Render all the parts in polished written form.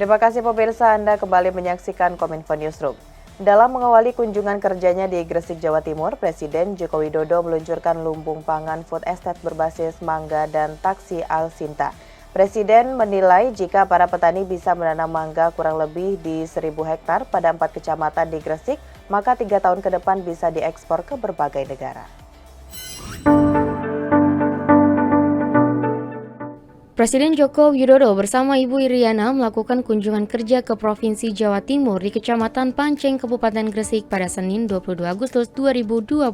Terima kasih pemirsa, Anda kembali menyaksikan Kominfo Newsroom. Dalam mengawali kunjungan kerjanya di Gresik, Jawa Timur, Presiden Joko Widodo meluncurkan lumbung pangan food estate berbasis mangga dan taksi Al-Sinta. Presiden menilai jika para petani bisa menanam mangga kurang lebih di 1.000 hektar pada 4 kecamatan di Gresik, maka 3 tahun ke depan bisa diekspor ke berbagai negara. Presiden Joko Widodo bersama Ibu Iriana melakukan kunjungan kerja ke Provinsi Jawa Timur di Kecamatan Panceng, Kabupaten Gresik pada Senin 22 Agustus 2022.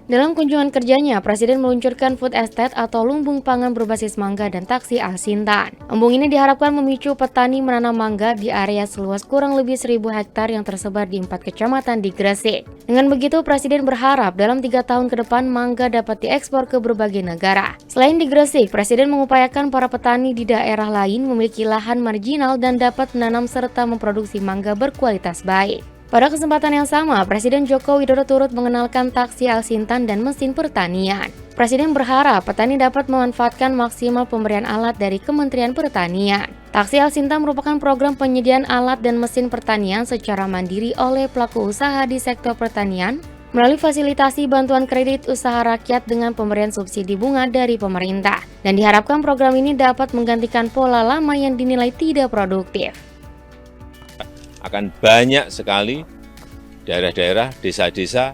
Dalam kunjungan kerjanya, Presiden meluncurkan food estate atau lumbung pangan berbasis mangga dan taksi Al-Sintan. Lumbung ini diharapkan memicu petani menanam mangga di area seluas kurang lebih 1.000 hektar yang tersebar di 4 kecamatan di Gresik. Dengan begitu, Presiden berharap dalam 3 tahun ke depan mangga dapat diekspor ke berbagai negara. Selain di Gresik, Presiden mengupayakan para petani di daerah lain memiliki lahan marginal dan dapat menanam serta memproduksi mangga berkualitas baik. Pada kesempatan yang sama, Presiden Joko Widodo turut mengenalkan taksi Al-Sintan dan mesin pertanian. Presiden berharap petani dapat memanfaatkan maksimal pemberian alat dari Kementerian Pertanian. Taksi Al-Sintan merupakan program penyediaan alat dan mesin pertanian secara mandiri oleh pelaku usaha di sektor pertanian melalui fasilitasi bantuan kredit usaha rakyat dengan pemberian subsidi bunga dari pemerintah. Dan diharapkan program ini dapat menggantikan pola lama yang dinilai tidak produktif. Akan banyak sekali daerah-daerah, desa-desa,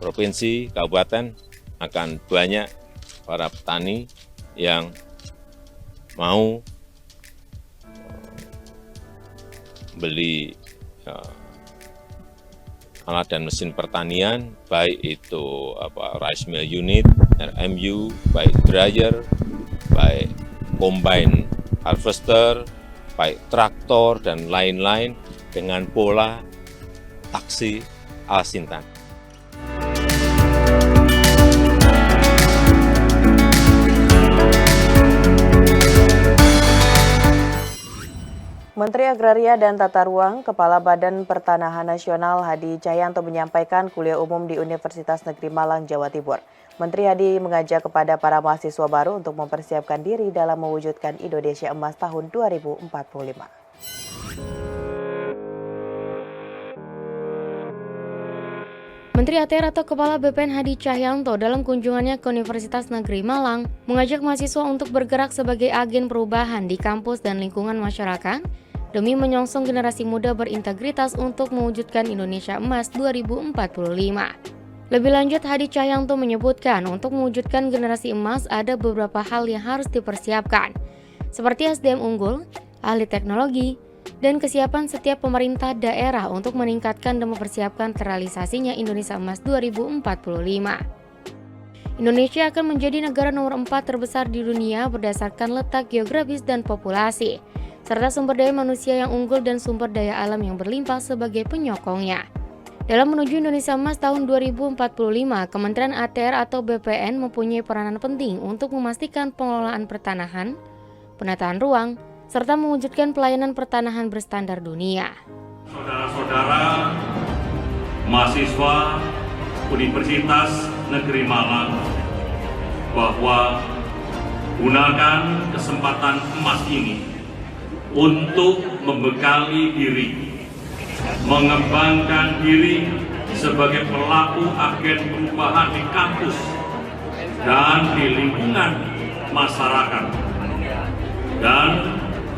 provinsi, kabupaten, akan banyak para petani yang mau beli alat dan mesin pertanian, baik itu rice mill unit, RMU, baik dryer, baik combine harvester, baik traktor dan lain-lain dengan pola taksi Al-Sintan. Menteri Agraria dan Tata Ruang, Kepala Badan Pertanahan Nasional Hadi Cahyanto menyampaikan kuliah umum di Universitas Negeri Malang, Jawa Timur. Menteri Hadi mengajak kepada para mahasiswa baru untuk mempersiapkan diri dalam mewujudkan Indonesia Emas tahun 2045. Menteri ATR atau Kepala BPN Hadi Cahyanto dalam kunjungannya ke Universitas Negeri Malang mengajak mahasiswa untuk bergerak sebagai agen perubahan di kampus dan lingkungan masyarakat demi menyongsong generasi muda berintegritas untuk mewujudkan Indonesia Emas 2045. Lebih lanjut, Hadi Cahyanto menyebutkan untuk mewujudkan generasi emas ada beberapa hal yang harus dipersiapkan, seperti SDM unggul, ahli teknologi, dan kesiapan setiap pemerintah daerah untuk meningkatkan dan mempersiapkan terrealisasinya Indonesia Emas 2045. Indonesia akan menjadi negara nomor 4 terbesar di dunia berdasarkan letak geografis dan populasi, serta sumber daya manusia yang unggul dan sumber daya alam yang berlimpah sebagai penyokongnya. Dalam menuju Indonesia Emas tahun 2045, Kementerian ATR atau BPN mempunyai peranan penting untuk memastikan pengelolaan pertanahan, penataan ruang, serta mewujudkan pelayanan pertanahan berstandar dunia. Saudara-saudara mahasiswa Universitas Negeri Malang, bahwa gunakan kesempatan emas ini untuk membekali diri, mengembangkan diri sebagai pelaku agen perubahan di kampus dan di lingkungan masyarakat. Dan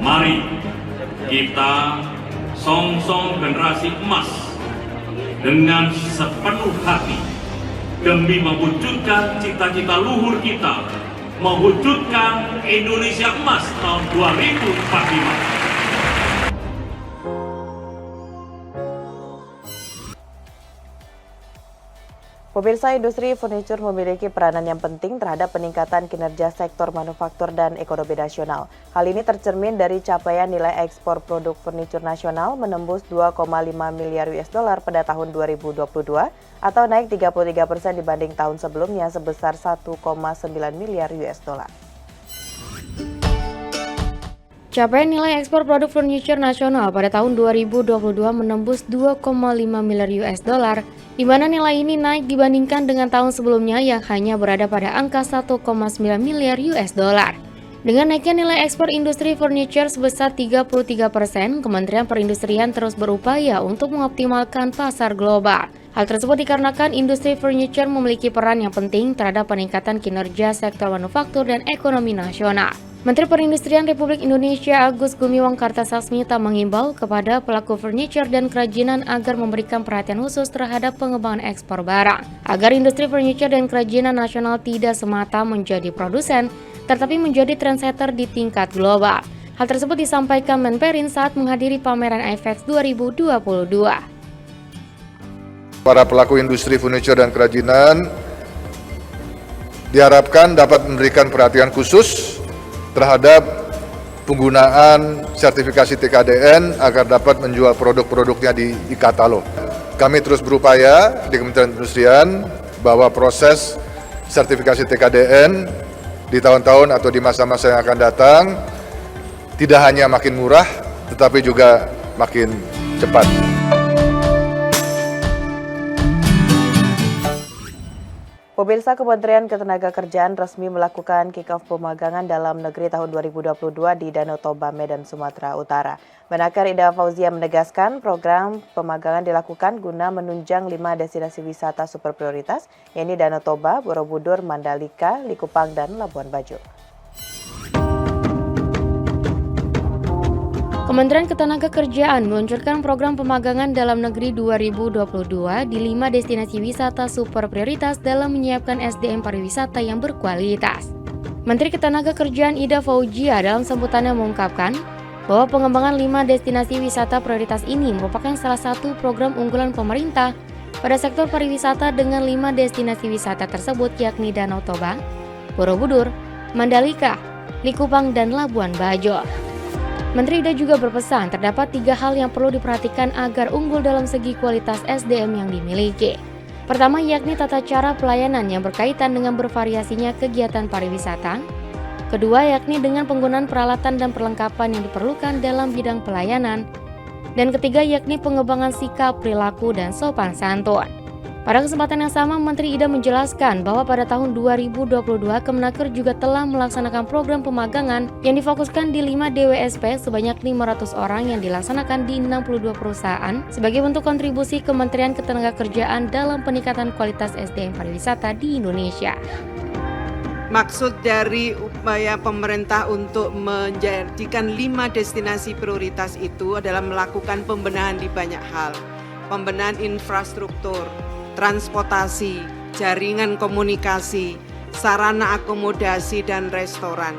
mari kita songsong generasi emas dengan sepenuh hati demi mewujudkan cita-cita luhur kita, mewujudkan Indonesia Emas tahun 2045. Pemirsa, industri furnitur memiliki peranan yang penting terhadap peningkatan kinerja sektor manufaktur dan ekonomi nasional. Hal ini tercermin dari capaian nilai ekspor produk furnitur nasional menembus 2,5 miliar US dollar pada tahun 2022 atau naik 33% dibanding tahun sebelumnya sebesar 1,9 miliar US dollar. Capaian nilai ekspor produk furniture nasional pada tahun 2022 menembus 2,5 miliar US dollar, di mana nilai ini naik dibandingkan dengan tahun sebelumnya yang hanya berada pada angka 1,9 miliar US dollar. Dengan naiknya nilai ekspor industri furniture sebesar 33%, Kementerian Perindustrian terus berupaya untuk mengoptimalkan pasar global. Hal tersebut dikarenakan industri furniture memiliki peran yang penting terhadap peningkatan kinerja sektor manufaktur dan ekonomi nasional. Menteri Perindustrian Republik Indonesia Agus Gumiwang Kartasasmita mengimbau kepada pelaku furniture dan kerajinan agar memberikan perhatian khusus terhadap pengembangan ekspor barang, agar industri furniture dan kerajinan nasional tidak semata menjadi produsen, tetapi menjadi trendsetter di tingkat global. Hal tersebut disampaikan Menperin saat menghadiri pameran IFEX 2022. Para pelaku industri furniture dan kerajinan diharapkan dapat memberikan perhatian khusus terhadap penggunaan sertifikasi TKDN agar dapat menjual produk-produknya di e-katalog. Kami terus berupaya di Kementerian Perindustrian bahwa proses sertifikasi TKDN di tahun-tahun atau di masa-masa yang akan datang tidak hanya makin murah, tetapi juga makin cepat. Pemirsa, Kementerian Ketenagakerjaan resmi melakukan kick-off pemagangan dalam negeri tahun 2022 di Danau Toba, Medan, Sumatera Utara. Menaker Ida Fauzia menegaskan program pemagangan dilakukan guna menunjang 5 destinasi wisata super prioritas, yaitu Danau Toba, Borobudur, Mandalika, Likupang, dan Labuan Bajo. Kementerian Ketenagakerjaan meluncurkan program pemagangan dalam negeri 2022 di 5 destinasi wisata super prioritas dalam menyiapkan SDM pariwisata yang berkualitas. Menteri Ketenagakerjaan Ida Fauzia dalam sambutannya mengungkapkan bahwa pengembangan 5 destinasi wisata prioritas ini merupakan salah satu program unggulan pemerintah pada sektor pariwisata dengan 5 destinasi wisata tersebut yakni Danau Toba, Borobudur, Mandalika, Likupang, dan Labuan Bajo. Menteri Ida juga berpesan terdapat 3 hal yang perlu diperhatikan agar unggul dalam segi kualitas SDM yang dimiliki. Pertama yakni tata cara pelayanan yang berkaitan dengan bervariasinya kegiatan pariwisata. Kedua yakni dengan penggunaan peralatan dan perlengkapan yang diperlukan dalam bidang pelayanan. Dan ketiga yakni pengembangan sikap, perilaku, dan sopan santun. Pada kesempatan yang sama, Menteri Ida menjelaskan bahwa pada tahun 2022 Kemenaker juga telah melaksanakan program pemagangan yang difokuskan di 5 DWSP sebanyak 500 orang yang dilaksanakan di 62 perusahaan sebagai bentuk kontribusi Kementerian Ketenagakerjaan dalam peningkatan kualitas SDM pariwisata di Indonesia. Maksud dari upaya pemerintah untuk menjadikan 5 destinasi prioritas itu adalah melakukan pembenahan di banyak hal. Pembenahan infrastruktur, transportasi, jaringan komunikasi, sarana akomodasi, dan restoran.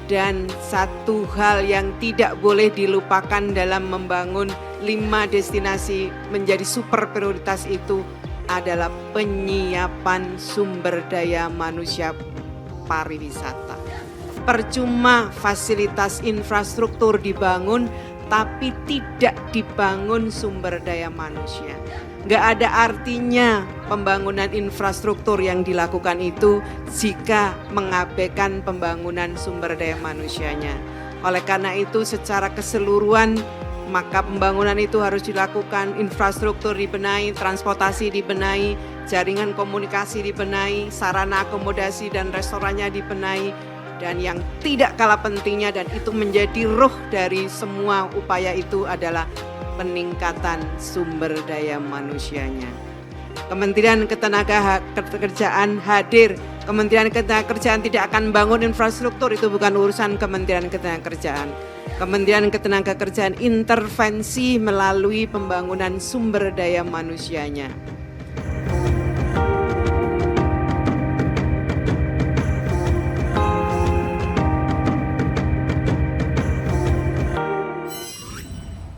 Dan satu hal yang tidak boleh dilupakan dalam membangun 5 destinasi menjadi super prioritas itu adalah penyiapan sumber daya manusia pariwisata. Percuma fasilitas infrastruktur dibangun, tapi tidak dibangun sumber daya manusia. Nggak ada artinya pembangunan infrastruktur yang dilakukan itu jika mengabaikan pembangunan sumber daya manusianya. Oleh karena itu secara keseluruhan maka pembangunan itu harus dilakukan, infrastruktur dibenahi, transportasi dibenahi, jaringan komunikasi dibenahi, sarana akomodasi dan restorannya dibenahi, dan yang tidak kalah pentingnya dan itu menjadi ruh dari semua upaya itu adalah peningkatan sumber daya manusianya. Kementerian Ketenagakerjaan hadir. Kementerian Ketenagakerjaan tidak akan bangun infrastruktur, itu bukan urusan Kementerian Ketenagakerjaan. Kementerian Ketenagakerjaan intervensi melalui pembangunan sumber daya manusianya.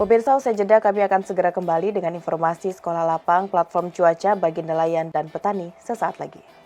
Pemirsa, usai jeda kami akan segera kembali dengan informasi Sekolah Lapang, platform cuaca bagi nelayan dan petani sesaat lagi.